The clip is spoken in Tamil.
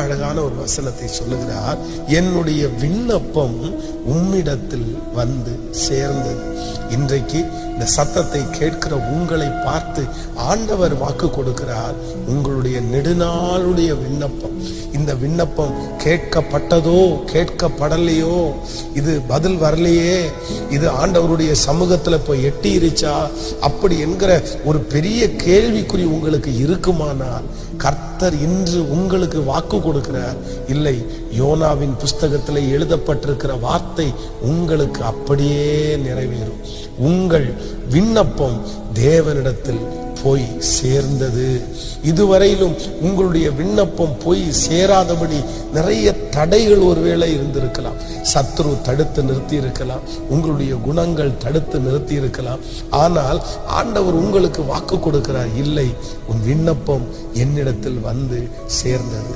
அழகான ஒரு வசனத்தை சொல்லுகிறார். என்னுடைய விண்ணப்பம் உம்மிடத்தில் வந்து சேர்ந்தது. இன்றைக்கு இந்த சத்தத்தை கேட்கிற உங்களை பார்த்து ஆண்டவர் வாக்கு கொடுக்கிறார். உங்களுடைய நெடுநாளுடைய விண்ணப்பம், இந்த விண்ணப்பம் கேட்கப்பட்டதோ கேட்கப்படலையோ, இது பதில் வரலையே, இது ஆண்டவருடைய சமூகத்துல போய் எட்டிருச்சா அப்படி என்கிற ஒரு பெரிய கேள்விக்குறி உங்களுக்கு இருக்குமானால் கர்த்தர் இன்று உங்களுக்கு வாக்கு கொடுக்கிறார். இல்லை, யோனாவின் புஸ்தகத்தில் எழுதப்பட்டிருக்கிற வார்த்தை உங்களுக்கு அப்படியே நிறைவேறும். உங்கள் விண்ணப்பம் தேவனிடத்தில் போய் சேர்ந்தது. இதுவரையிலும் உங்களுடைய விண்ணப்பம் போய் சேராதபடி நிறைய தடைகள் ஒருவேளை இருந்திருக்கலாம். சத்ரு தடுத்து நிறுத்தி இருக்கலாம், உங்களுடைய குணங்கள் தடுத்து நிறுத்தி இருக்கலாம். ஆனால் ஆண்டவர் உங்களுக்கு வாக்கு கொடுக்கிறார், இல்லை, உன் விண்ணப்பம் என்னிடத்தில் வந்து சேர்ந்தது.